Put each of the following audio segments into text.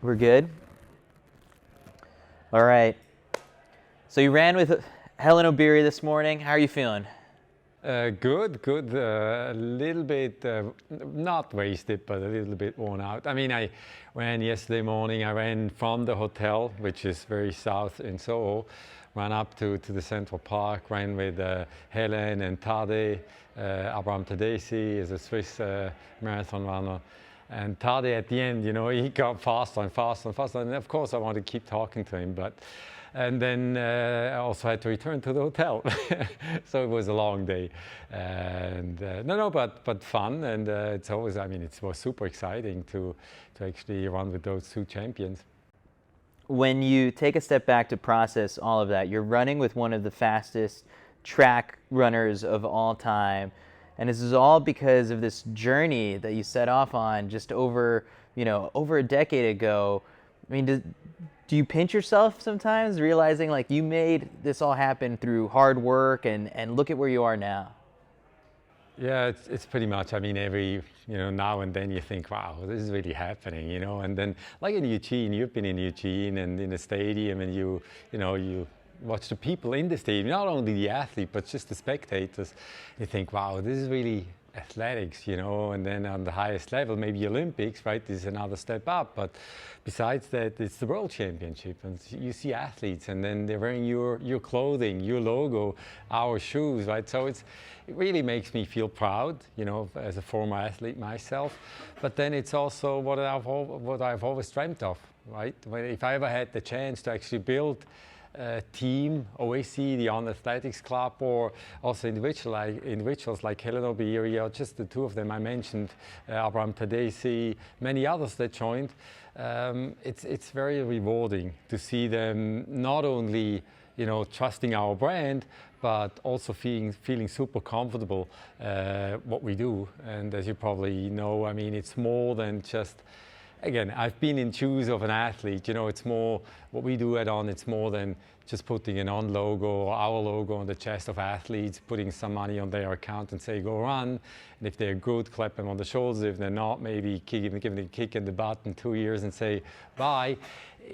We're good? All right. So you ran with Hellen Obiri this morning. How are you feeling? Good. A little bit, not wasted, but a little bit worn out. I mean, I ran yesterday morning. I ran from the hotel, which is very south in Soho, ran up to the Central Park, ran with Helen and Tade. Abraham Tadesi is a Swiss marathon runner. And Tade at the end, he got faster and faster and faster. And of course, I want to keep talking to him, and then I also had to return to the hotel. So it was a long day. And but fun. And it's always, it was super exciting to actually run with those two champions. When you take a step back to process all of that, you're running with one of the fastest track runners of all time. And this is all because of this journey that you set off on just over a decade ago. I mean, do you pinch yourself sometimes, realizing like you made this all happen through hard work and look at where you are now? Yeah, it's pretty much. I mean, every now and then you think, wow, this is really happening, And then, like in Eugene, you've been in Eugene and in the stadium, and you watch the people in the stadium, not only the athlete, but just the spectators. You think, wow, this is really athletics, And then on the highest level, maybe Olympics, right? This is another step up. But besides that, it's the World Championship, and you see athletes, and then they're wearing your clothing, your logo, our shoes, right? So it really makes me feel proud, as a former athlete myself. But then it's also what I've always dreamt of, right? If I ever had the chance to actually build team, OAC, the On Athletics Club, or also individuals like Hellen Obiri, or just the two of them I mentioned, Abraham Tadesi, many others that joined. It's very rewarding to see them not only trusting our brand, but also feeling super comfortable what we do. And as you probably know, it's more than just. Again, I've been in shoes of an athlete. It's more what we do at On. It's more than just putting an On logo or our logo on the chest of athletes, putting some money on their account and say, go run. And if they're good, clap them on the shoulders. If they're not, maybe give them a kick in the butt in 2 years and say, bye.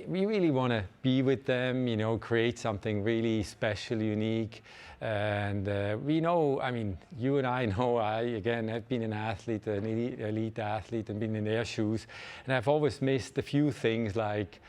We really want to be with them, create something really special, unique. And we know, you and I know, I've been an athlete, an elite athlete, and been in their shoes. And I've always missed a few things like,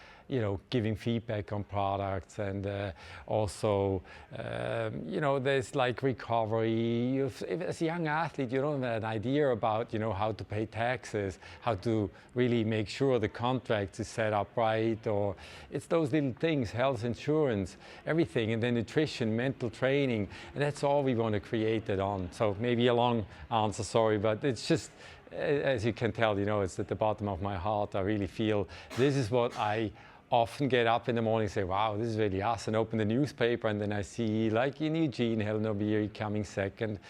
giving feedback on products, and also, there's like recovery. As a young athlete, you don't have an idea about, how to pay taxes, how to really make sure the contract is set up right, or it's those little things, health insurance, everything, and then nutrition, mental training, and that's all we want to create it on. So maybe a long answer, sorry, but it's just, as you can tell, it's at the bottom of my heart. I really feel this is what I often get up in the morning and say, wow, this is really us, and open the newspaper, and then I see, like in Eugene, Hellen Obiri coming second,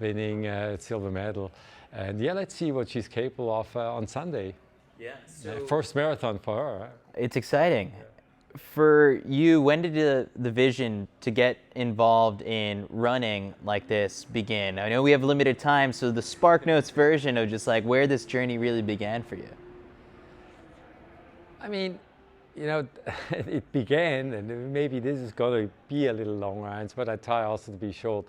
winning silver medal. And yeah, let's see what she's capable of on Sunday. Yeah. So first marathon for her. It's exciting. Yeah. For you, when did the vision to get involved in running like this begin? I know we have limited time, so the Spark Notes version of just like where this journey really began for you. It began, and maybe this is going to be a little long answer, but I try also to be short.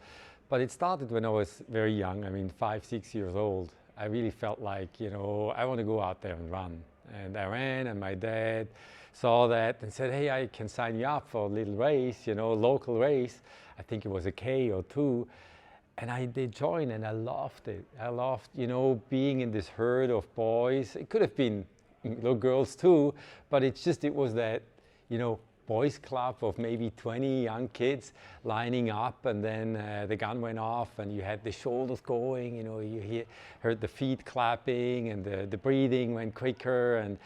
But it started when I was very young, 5, 6 years old. I really felt like, I want to go out there and run. And I ran, and my dad saw that and said, hey, I can sign you up for a little race, local race. I think it was a K or 2. And I did join, and I loved it. I loved, being in this herd of boys. It could have been little girls too, but it was that, boys club of maybe 20 young kids lining up, and then the gun went off, and you had the shoulders going, you heard the feet clapping, and the breathing went quicker, and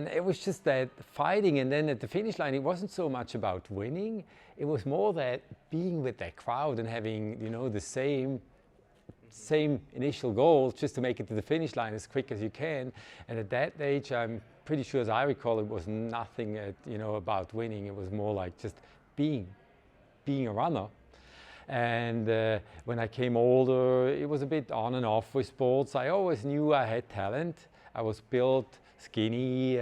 it was just that fighting. And then at the finish line, it wasn't so much about winning, it was more that being with that crowd and having, the same initial goal, just to make it to the finish line as quick as you can. And at that age, I'm pretty sure, as I recall, it was nothing about winning. It was more like just being a runner. And when I came older, it was a bit on and off with sports. I always knew I had talent. I was built skinny,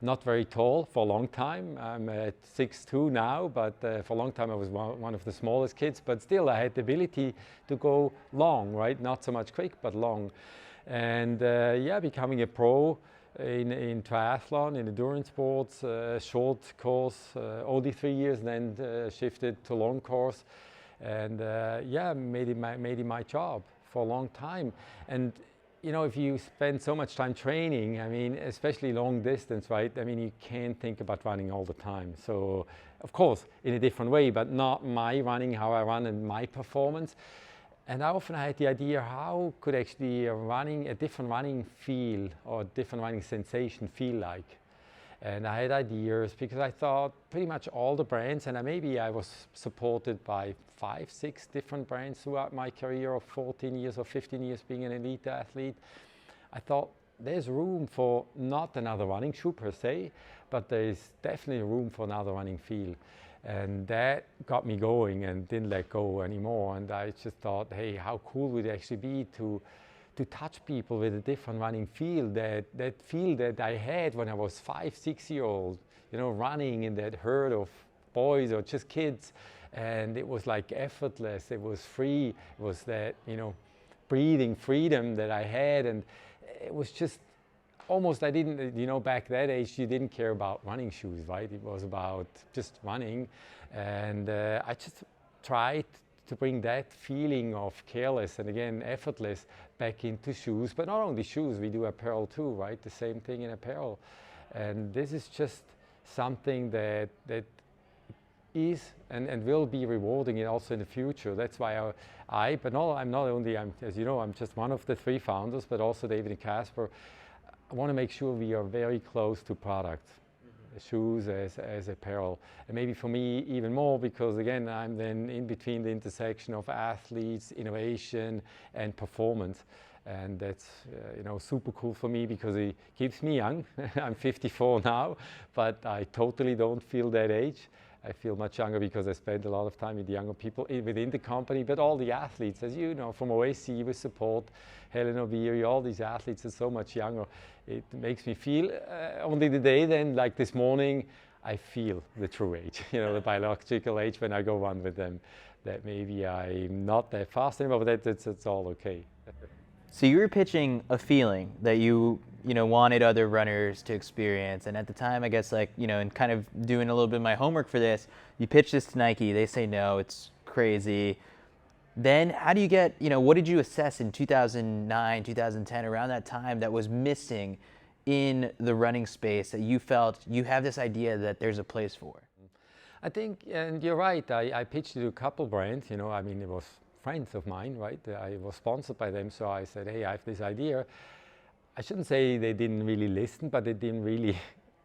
not very tall for a long time. I'm at 6'2" now, but for a long time I was one of the smallest kids, but still I had the ability to go long, right? Not so much quick, but long. And yeah, becoming a pro in triathlon, in endurance sports, short course, only 3 years, then shifted to long course. And yeah, made it my job for a long time. And you know, if you spend so much time training, I mean, especially long distance, right? I mean, you can't think about running all the time. So, of course, in a different way, but not my running, how I run and my performance. And I often had the idea, how could actually a different running feel or a different running sensation feel like? And I had ideas because I thought pretty much all the brands, and maybe I was supported by 5, 6 different brands throughout my career of 14 years or 15 years being an elite athlete. I thought there's room for not another running shoe per se, but there's definitely room for another running feel. And that got me going and didn't let go anymore. And I just thought, hey, how cool would it actually be to touch people with a different running feel, that feel that I had when I was 5, 6 years old, you know, running in that herd of boys or just kids. And it was like effortless, it was free, it was that, you know, breathing freedom that I had. And it was just almost, I didn't, you know, back that age, you didn't care about running shoes, right? It was about just running. And I just tried to bring that feeling of careless and again effortless back into shoes, but not only shoes, we do apparel too, right? The same thing in apparel. And this is just something that is and will be rewarding it also in the future. That's why as you know, I'm just one of the 3 founders, but also David and Caspar. I want to make sure we are very close to products. Shoes as apparel, and maybe for me even more, because again I'm then in between the intersection of athletes, innovation and performance, and that's you know, super cool for me because it keeps me young. I'm 54 now, but I totally don't feel that age. I feel much younger because I spend a lot of time with the younger people within the company, but all the athletes, as you know, from OAC with support, Helen O'Beary, all these athletes are so much younger. It makes me feel, only the day then, like this morning, I feel the true age, you know, the biological age when I go run with them, that maybe I'm not that fast anymore, but that's all okay. So you were pitching a feeling that you know, wanted other runners to experience, and at the time, I guess, like, you know, and kind of doing a little bit of my homework for this, you pitched this to Nike. They say no, it's crazy. Then how do you get, you know, what did you assess in 2009, 2010, around that time that was missing in the running space that you felt you have this idea that there's a place for? I think, and you're right, I pitched it to a couple brands, you know, I mean, it was friends of mine, right? I was sponsored by them, so I said, hey, I have this idea. I shouldn't say they didn't really listen, but they didn't really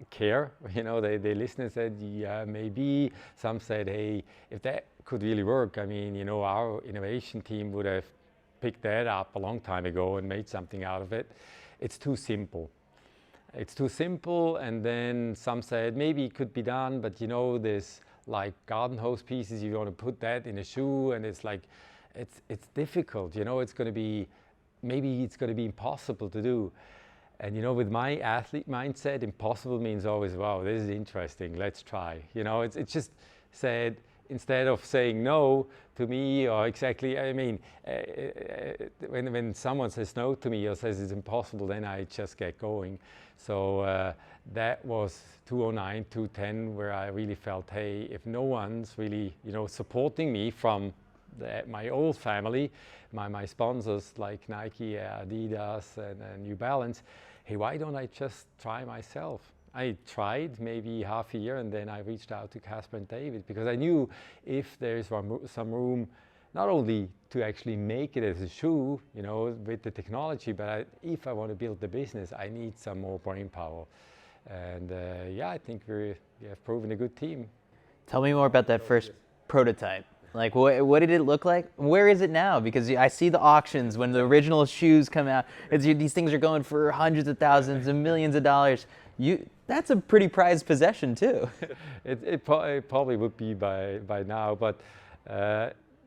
care. You know, they listened and said, yeah, maybe. Some said, hey, if that could really work, I mean, you know, our innovation team would have picked that up a long time ago and made something out of it. It's too simple. It's too simple. And then some said, maybe it could be done, but you know, this like garden hose pieces, you want to put that in a shoe, and it's like, it's difficult, you know, it's going to be, maybe it's going to be impossible to do. And you know, with my athlete mindset, impossible means always, wow, this is interesting, let's try. You know, it's just said, instead of saying no to me, or exactly, I mean, when someone says no to me or says it's impossible, then I just get going. So that was 2009, 2010, where I really felt, hey, if no one's really, you know, supporting me from my old family, my sponsors like Nike, Adidas, and New Balance, hey, why don't I just try myself? I tried maybe half a year, and then I reached out to Caspar and David, because I knew if there's some room, not only to actually make it as a shoe, you know, with the technology, but if I want to build the business, I need some more brain power. And yeah, I think we have proven a good team. Tell me more about that first prototype. Like, what did it look like? Where is it now? Because I see the auctions when the original shoes come out. These things are going for hundreds of thousands and millions of dollars. That's a pretty prized possession too. It probably would be by now, but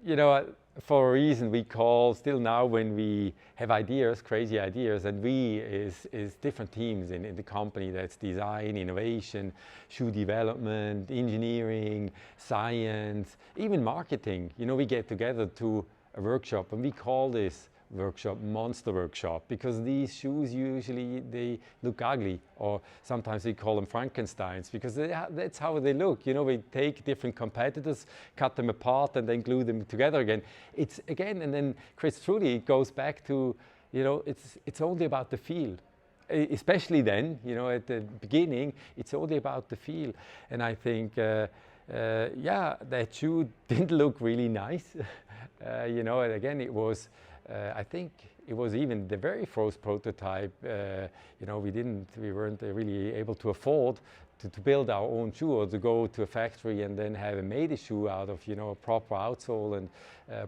you know, for a reason we call still now when we have ideas, crazy ideas, and we is different teams in the company. That's design, innovation, shoe development, engineering, science, even marketing. You know, we get together to a workshop, and we call this workshop monster workshop, because these shoes usually they look ugly, or sometimes we call them Frankensteins, because that's how they look. You know, we take different competitors, cut them apart, and then glue them together again. It's again, and then Chris, truly it goes back to, you know, it's only about the feel. Especially then, you know, at the beginning, it's only about the feel. And I think yeah, that shoe didn't look really nice. You know, and again, it was I think it was even the very first prototype. You know, we weren't really able to afford to build our own shoe, or to go to a factory and then have made a shoe out of, you know, a proper outsole and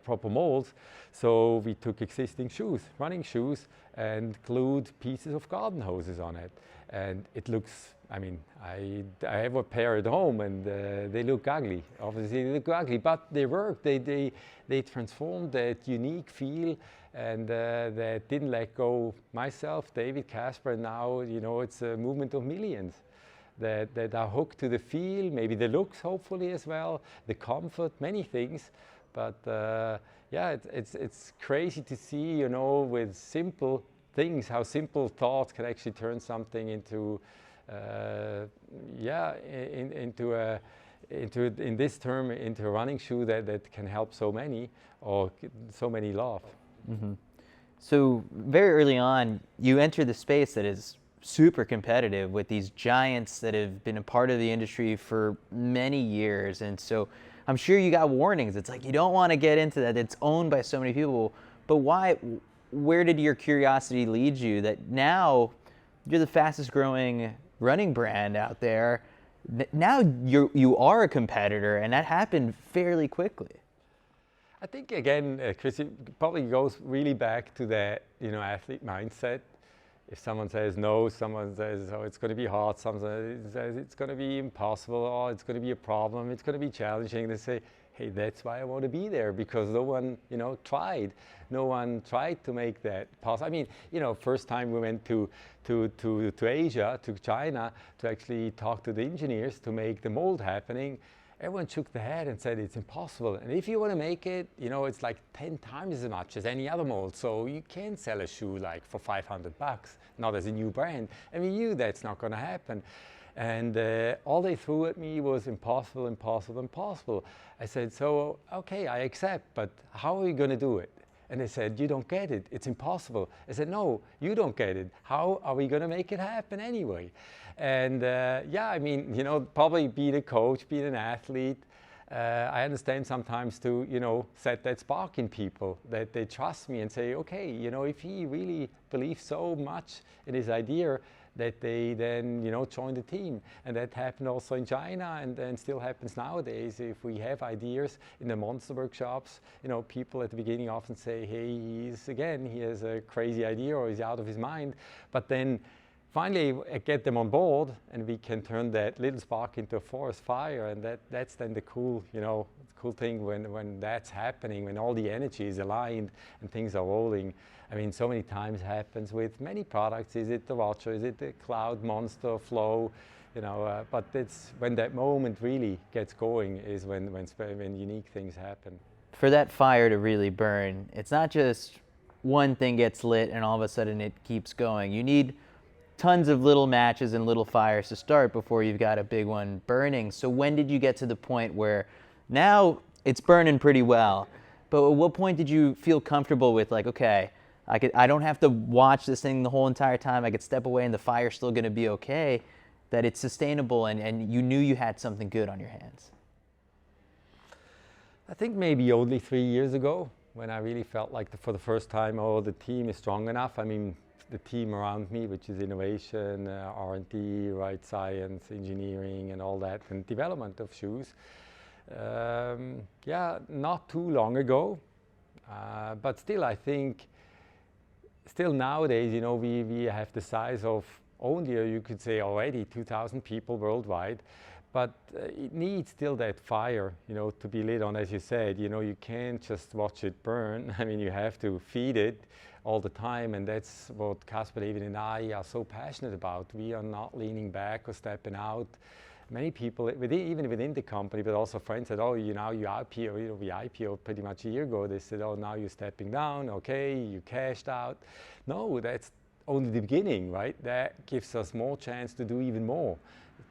proper molds. So we took existing shoes, running shoes, and glued pieces of garden hoses on it. And it looks, I mean, I have a pair at home, and they look ugly. Obviously, they look ugly, but they work. They transformed that unique feel, and that didn't let go myself, David, Caspar, and now, you know, it's a movement of millions that are hooked to the feel, maybe the looks, hopefully as well, the comfort, many things. But yeah, it's crazy to see, you know, with simple things, how simple thoughts can actually turn something into, yeah, into in this term, into a running shoe that can help so many, or so many love. Mm-hmm. So very early on, you enter the space that is super competitive with these giants that have been a part of the industry for many years. And so I'm sure you got warnings. It's like, you don't want to get into that. It's owned by so many people. But why? Where did your curiosity lead you that now you're the fastest growing running brand out there? Now you are a competitor, and that happened fairly quickly. I think again, Chris, it probably goes really back to that, you know, athlete mindset. If someone says no, someone says, oh, it's going to be hard, someone says it's going to be impossible, or it's going to be a problem, it's going to be challenging, they say, hey, that's why I want to be there, because no one, you know, tried. No one tried to make that possible. I mean, you know, first time we went to Asia, to China, to actually talk to the engineers to make the mold happening, everyone shook their head and said it's impossible. And if you want to make it, you know, it's like 10 times as much as any other mold. So you can't sell a shoe like for $500, not as a new brand. And we knew that's not going to happen. And all they threw at me was impossible, impossible, impossible. I said, so, okay, I accept, but how are you going to do it? And they said, you don't get it, it's impossible. I said, no, you don't get it. How are we going to make it happen anyway? And yeah, I mean, you know, probably being a coach, being an athlete, I understand sometimes to, you know, set that spark in people, that they trust me and say, okay, you know, if he really believes so much in his idea, that they then, you know, join the team. And that happened also in China, and then still happens nowadays. If we have ideas in the monster workshops, you know, people at the beginning often say, hey, he has a crazy idea, or he's out of his mind. But then finally get them on board, and we can turn that little spark into a forest fire. And that's then the cool, you know, cool thing when that's happening, when all the energy is aligned and things are rolling. I mean, so many times happens with many products. Is it the Roger? Is it the Cloud, Monster, Flow? You know, but it's when that moment really gets going is when unique things happen. For that fire to really burn, it's not just one thing gets lit and all of a sudden it keeps going. You need tons of little matches and little fires to start before you've got a big one burning. So when did you get to the point where now it's burning pretty well, but at what point did you feel comfortable with, like, okay, I don't have to watch this thing the whole entire time. I could step away and the fire's still going to be okay, that it's sustainable, and you knew you had something good on your hands? I think maybe only 3 years ago, when I really felt like for the first time, oh, the team is strong enough. I mean, the team around me, which is innovation, R&D, right, science, engineering, and all that, and development of shoes. Yeah, not too long ago, but still, I think, still nowadays, you know, we have the size of only, you could say already, 2,000 people worldwide. But it needs still that fire, to be lit on, as you said. You can't just watch it burn. I mean, you have to feed it all the time, and that's what Caspar, David, and I are so passionate about. We are not leaning back or stepping out. Many people, even within the company, but also friends said, oh, you IPO, we IPO'd pretty much a year ago. They said, oh, now you're stepping down, okay, you cashed out. No, that's only the beginning, right? That gives us more chance to do even more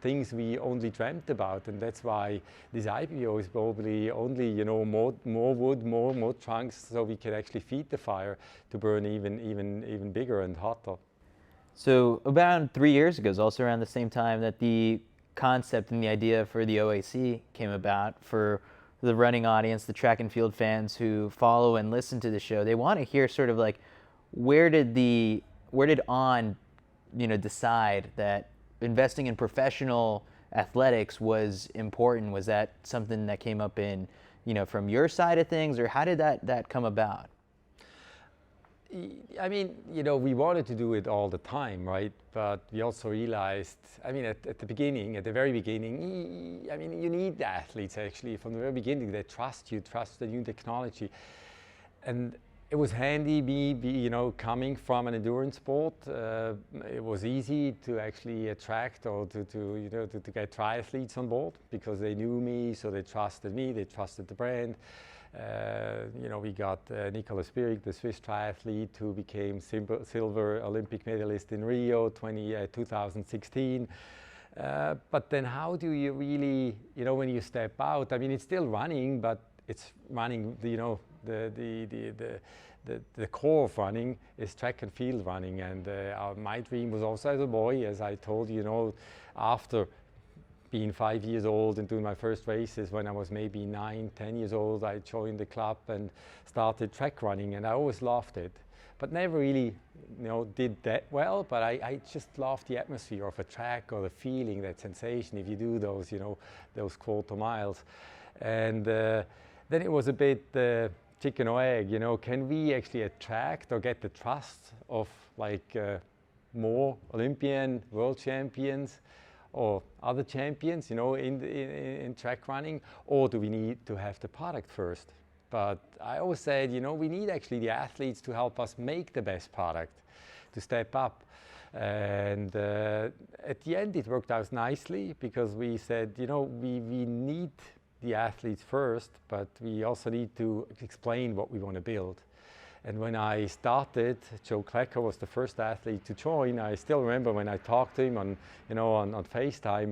things we only dreamt about, and that's why this IPO is probably only, more wood, more trunks, so we can actually feed the fire to burn even bigger and hotter. So about 3 years ago, is also around the same time that the concept and the idea for the OAC came about. For the running audience, the track and field fans who follow and listen to the show, they want to hear sort of like, where did On, decide that investing in professional athletics was important? Was that something that came up in, from your side of things, or how did that come about? I mean, we wanted to do it all the time, right? But we also realized, I mean, at the very beginning, I mean, you need the athletes actually from the very beginning. They trust you, trust the new technology. And it was handy, coming from an endurance sport. It was easy to actually attract or to get triathletes on board because they knew me, so they trusted me, they trusted the brand. We got Nicolas Spirig, the Swiss triathlete, who became silver Olympic medalist in Rio 2016. But then how do you really, when you step out, I mean, it's still running, but it's running, the core of running is track and field running. And my dream was also as a boy, as I told you, after being 5 years old and doing my first races when I was maybe 9, 10 years old, I joined the club and started track running, and I always loved it, but never really, did that well. But I just loved the atmosphere of a track, or the feeling, that sensation if you do those, those quarter miles. And then it was a bit chicken or egg, can we actually attract or get the trust of more Olympian, world champions, or other champions, in track running, or do we need to have the product first? But I always said, we need actually the athletes to help us make the best product, to step up. And at the end, it worked out nicely because we said, we need the athletes first, but we also need to explain what we want to build. And when I started, Joe Klecker was the first athlete to join. I still remember when I talked to him on FaceTime,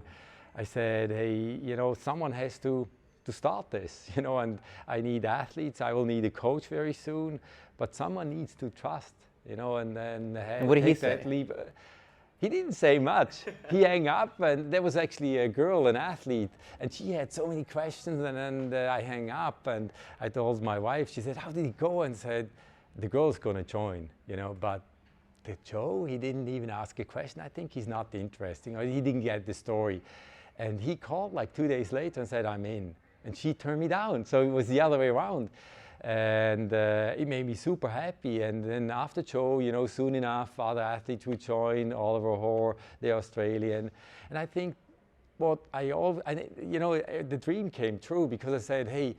I said, hey, someone has to start this, and I need athletes. I will need a coach very soon, but someone needs to trust, and then what did he say? That leap. He didn't say much. He hung up, and there was actually a girl, an athlete, and she had so many questions, and then I hung up, and I told my wife. She said, how did it go? And said, the girl's going to join, but the Joe, he didn't even ask a question. I think he's not interesting, or he didn't get the story. And he called 2 days later and said, I'm in. And she turned me down. So it was the other way around. And it made me super happy. And then after Joe, soon enough, other athletes would join, Oliver Hoare, the Australian. And I think the dream came true because I said, hey,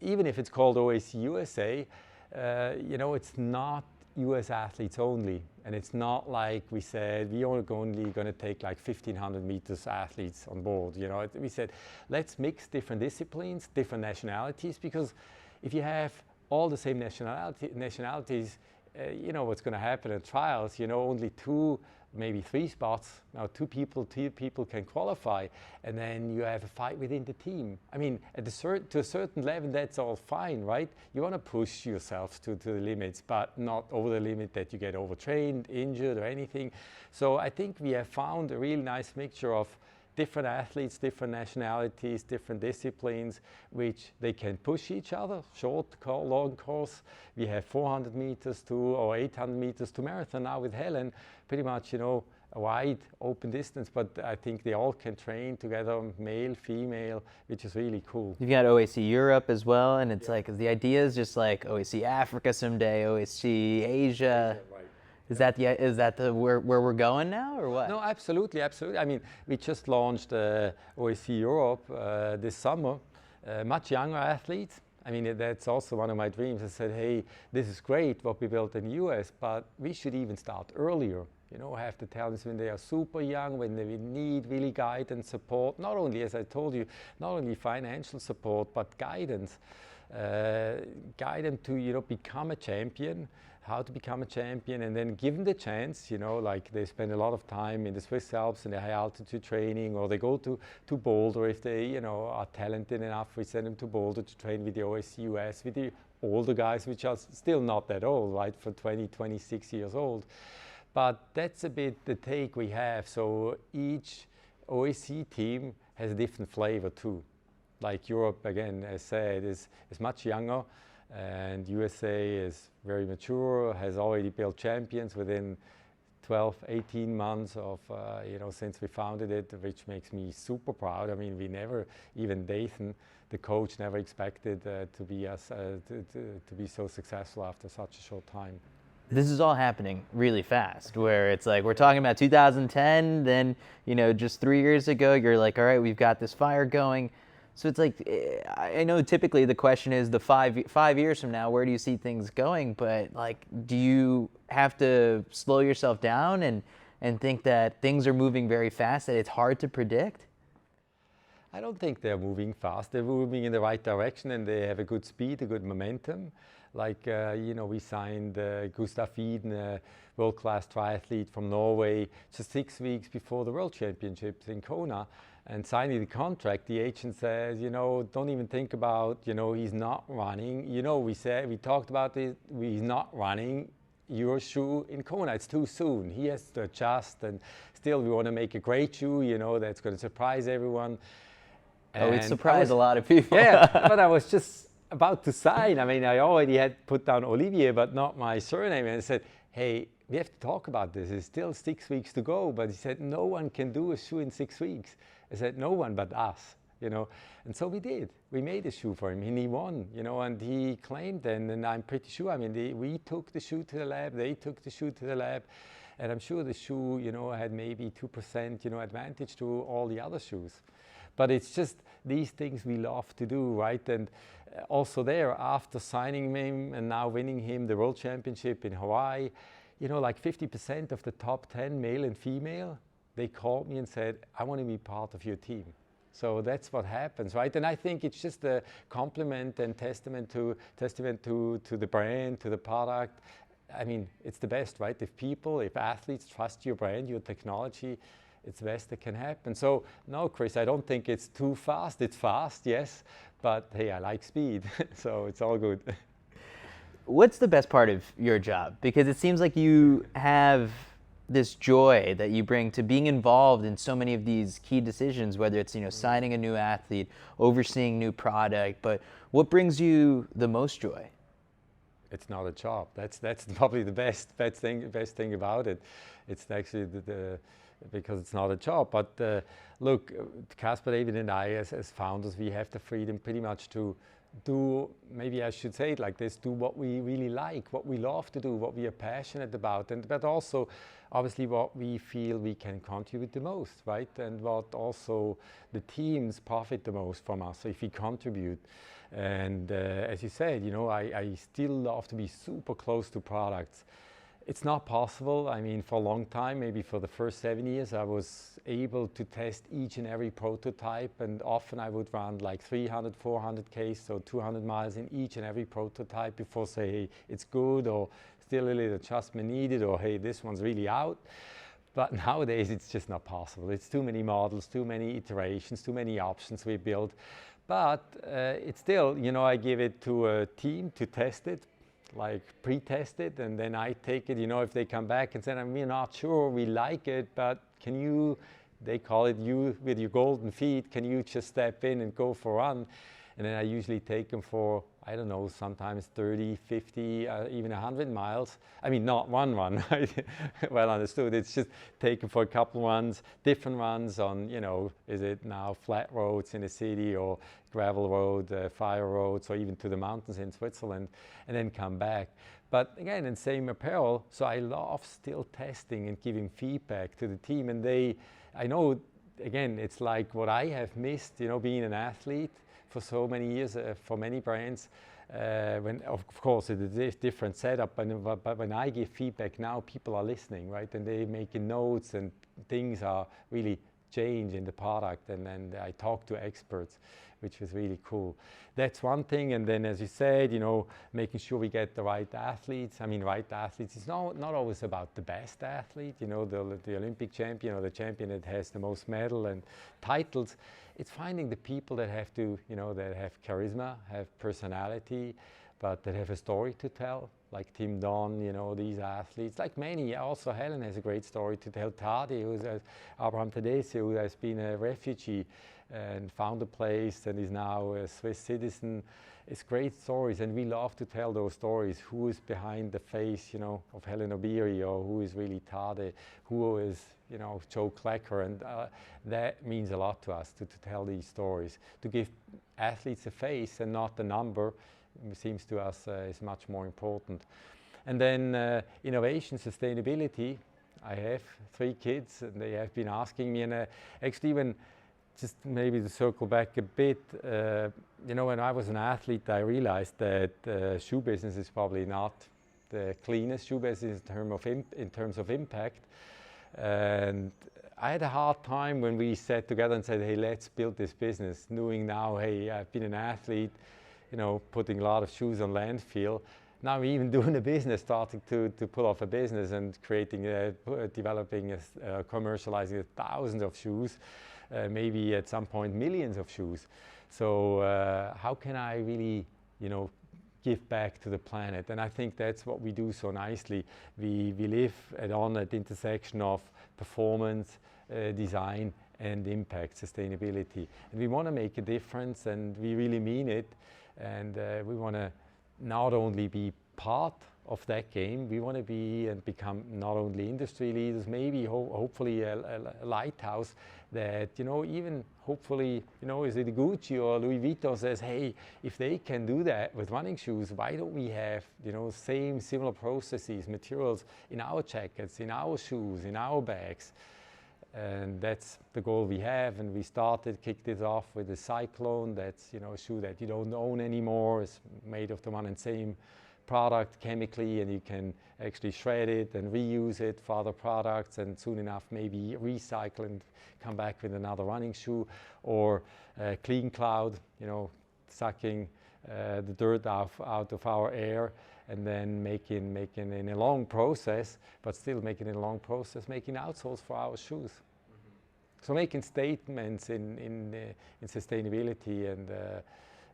even if it's called OAC USA, it's not US athletes only, and it's not like we said we are only going to take 1,500 meters athletes on board. We said let's mix different disciplines, different nationalities, because if you have all the same nationalities, what's going to happen at trials. Only 2, maybe 3 spots. Now two people can qualify, and then you have a fight within the team. I mean, to a certain level, that's all fine, right? You want to push yourself to the limits, but not over the limit that you get overtrained, injured, or anything. So I think we have found a really nice mixture of different athletes, different nationalities, different disciplines, which they can push each other, short, long course. We have 400 meters or 800 meters to marathon now with Helen, pretty much, a wide open distance, but I think they all can train together, male, female, which is really cool. You've got OAC Europe as well, and it's the idea is just OAC Africa someday, OAC Asia. Right. Is that the where we're going now, or what? No, absolutely, absolutely. I mean, we just launched OSC Europe this summer, much younger athletes. I mean, that's also one of my dreams. I said, hey, this is great what we built in the US, but we should even start earlier. You know, have the talents when they are super young, when they need really guidance, support, not only, as I told you, not only financial support, but guidance. Guide them to, you know, become a champion, how to become a champion, and then give them the chance, you know, like they spend a lot of time in the Swiss Alps in the high altitude training, or they go to Boulder if they, you know, are talented enough. We send them to Boulder to train with the OSCUS, with the older guys, which are still not that old, right, for 20, 26 years old. But that's a bit the take we have. So each OSC team has a different flavor too. Like Europe, again, as said, is much younger, and USA is very mature, has already built champions within 12, 18 months of, you know, since we founded it, which makes me super proud. I mean, we never, even Dathan, the coach, never expected to be so successful after such a short time. This is all happening really fast, where it's like we're talking about 2010, then, you know, just 3 years ago, you're like, all right, we've got this fire going. So it's like, I know typically the question is the five years from now, where do you see things going? But like, do you have to slow yourself down and think that things are moving very fast, that it's hard to predict? I don't think they're moving fast. They're moving in the right direction, and they have a good speed, a good momentum. Like, you know, we signed Gustav Iden, a world-class triathlete from Norway, just 6 weeks before the World Championships in Kona. And signing the contract, the agent says, you know, don't even think about, you know, he's not running. You know, we talked about it, he's not running your shoe in Kona. It's too soon. He has to adjust, and still we want to make a great shoe, you know, that's going to surprise everyone. Oh, it surprised a lot of people. Yeah, but I was just about to sign. I mean, I already had put down Olivier, but not my surname. And I said, hey, we have to talk about this. It's still 6 weeks to go. But he said, no one can do a shoe in 6 weeks. I said, no one but us, you know. And so we did. We made a shoe for him, and he won, you know, and he claimed then, and I'm pretty sure, I mean, we took the shoe to the lab, they took the shoe to the lab, and I'm sure the shoe, you know, had maybe 2%, you know, advantage to all the other shoes. But it's just these things we love to do, right? And also there, after signing him and now winning him the World Championship in Hawaii, you know, like 50% of the top 10 male and female, they called me and said, I want to be part of your team. So that's what happens, right? And I think it's just a compliment and testament to the brand, to the product. I mean, it's the best, right? If athletes trust your brand, your technology, it's the best that can happen. So no, Chris, I don't think it's too fast. It's fast, yes, but hey, I like speed, so it's all good. What's the best part of your job? Because it seems like you have this joy that you bring to being involved in so many of these key decisions, whether it's, you know, signing a new athlete, overseeing new product, but what brings you the most joy? It's not a job. That's probably the best thing about it. It's actually because it's not a job. But look, Caspar, David, and I, as founders, we have the freedom pretty much to do, maybe I should say it like this, do what we really like, what we love to do, what we are passionate about, but also obviously what we feel we can contribute the most, right? And what also the teams profit the most from us, so if we contribute. And as you said, you know, I still love to be super close to products. It's not possible. I mean, for a long time, maybe for the first 7 years, I was able to test each and every prototype, and often I would run like 300, 400 Ks, so 200 miles in each and every prototype before say, hey, it's good, or still a little adjustment needed, or hey, this one's really out. But nowadays, it's just not possible. It's too many models, too many iterations, too many options we build. But it's still, you know, I give it to a team to test it, like pre-test it, and then I take it, you know, if they come back and say, we're not sure, we like it, but can you, they call it you with your golden feet, can you just step in and go for a run? And then I usually take them for I don't know, sometimes 30, 50, even 100 miles. I mean, not one run, right? Well understood. It's just taken for a couple runs, different runs on, you know, is it now flat roads in the city or gravel road, fire roads, or even to the mountains in Switzerland, and then come back. But again, in same apparel, so I love still testing and giving feedback to the team. And I know, again, it's like what I have missed, you know, being an athlete for so many years, for many brands. When, of course, it's a different setup, but when I give feedback now, people are listening, right? And they're making notes, and things are really change in the product, and then I talk to experts, which was really cool. That's one thing. And then, as you said, you know, making sure we get the right athletes. I mean, right athletes, it's not always about the best athlete, you know, the Olympic champion or the champion that has the most medal and titles. It's finding the people that have to, you know, that have charisma, have personality, but that have a story to tell, like Tim Don, you know, these athletes, like many. Also, Helen has a great story to tell. Tadi, who's Abraham Tedeschi, who has been a refugee and found a place and is now a Swiss citizen. It's great stories, and we love to tell those stories. Who is behind the face, you know, of Helen Obiri, or who is really Tade, who is, you know, Joe Klecker, and that means a lot to us to tell these stories, to give athletes a face and not a number. It seems to us is much more important. And then innovation, sustainability. I have 3 kids, and they have been asking me, and actually even just maybe to circle back a bit, you know, when I was an athlete, I realized that shoe business is probably not the cleanest shoe business in terms of impact. And I had a hard time when we sat together and said, hey, let's build this business, knowing now, hey, I've been an athlete, you know, putting a lot of shoes on landfill. Now we're even doing a business, starting to pull off a business and creating, developing, commercializing thousands of shoes, maybe at some point millions of shoes. So how can I really, you know, give back to the planet? And I think that's what we do so nicely. We live at the intersection of performance, design, and impact, sustainability. And we want to make a difference, and we really mean it. And we want to not only be part of that game, we want to be and become not only industry leaders, maybe hopefully a lighthouse that, you know, even hopefully, you know, is it Gucci or Louis Vuitton says, hey, if they can do that with running shoes, why don't we have, you know, similar processes, materials in our jackets, in our shoes, in our bags? And that's the goal we have. And we kicked it off with the Cyclone. That's, you know, a shoe that you don't own anymore. It's made of the one and same product chemically, and you can actually shred it and reuse it for other products, and soon enough maybe recycle and come back with another running shoe. Or Clean Cloud, you know, sucking the dirt out of our air, and then making in a long process, but still making in a long process, making outsoles for our shoes. Mm-hmm. So making statements in sustainability, and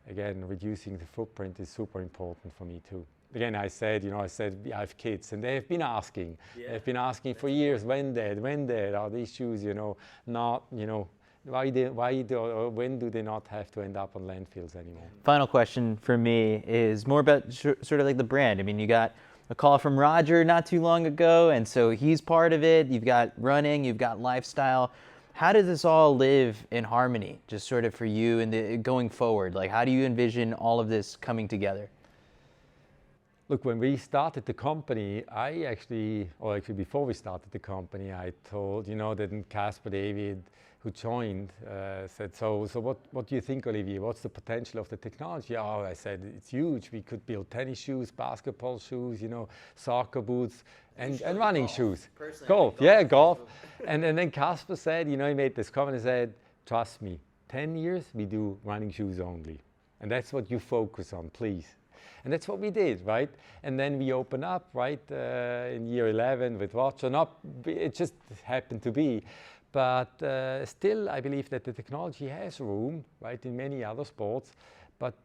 again, reducing the footprint is super important for me too. Again, I said I have kids, and they have been asking. Yeah. They've been asking for years, when are these shoes, you know, not, you know, when do they not have to end up on landfills anymore? Final question for me is more about sort of like the brand. I mean, you got a call from Roger not too long ago, and so he's part of it. You've got running, you've got lifestyle. How does this all live in harmony, just sort of for you and going forward? Like, how do you envision all of this coming together? Look, when we started the company, actually before we started the company, I told, you know, that Caspar David, who joined, said, so what do you think, Olivier? What's the potential of the technology? Oh, I said, it's huge. We could build tennis shoes, basketball shoes, you know, soccer boots, and running shoes. Golf, yeah, golf. And then Caspar said, you know, he made this comment and said, trust me, 10 years, we do running shoes only. And that's what you focus on, please. And that's what we did, right? And then we opened up, right, in year 11 with Roger. It just happened to be. But still, I believe that the technology has room, right, in many other sports. But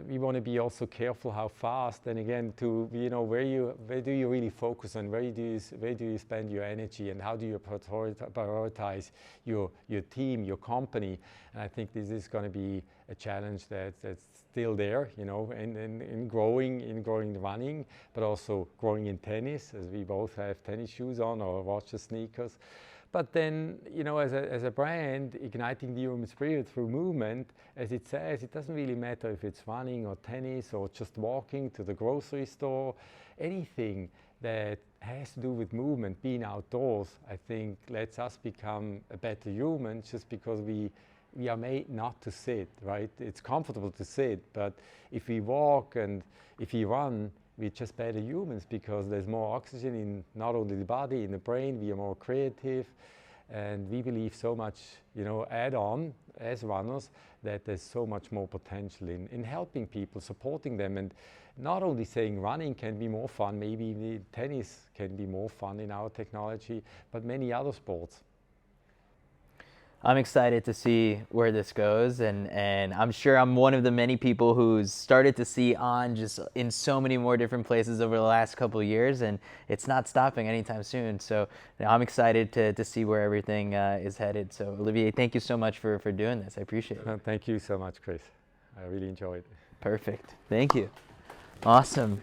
we want to be also careful how fast, and again, to, you know, where do you really focus on, where do you spend your energy, and how do you prioritize your team, your company? And I think this is going to be a challenge that's still there, you know, in growing the running, but also growing in tennis, as we both have tennis shoes on or Roger sneakers. But then, you know, as a brand, igniting the human spirit through movement, as it says, it doesn't really matter if it's running or tennis or just walking to the grocery store, anything that has to do with movement, being outdoors, I think lets us become a better human, just because we are made not to sit, right? It's comfortable to sit, but if we walk and if we run, we're just better humans, because there's more oxygen in not only the body, in the brain, we are more creative, and we believe so much, you know, add on as runners, that there's so much more potential in helping people, supporting them, and not only saying running can be more fun, maybe tennis can be more fun in our technology, but many other sports. I'm excited to see where this goes, and I'm sure I'm one of the many people who's started to see On just in so many more different places over the last couple of years, and it's not stopping anytime soon. So you know, I'm excited to see where everything is headed. So Olivier, thank you so much for doing this. I appreciate it. Thank you so much, Chris. I really enjoyed it. Perfect. Thank you. Awesome.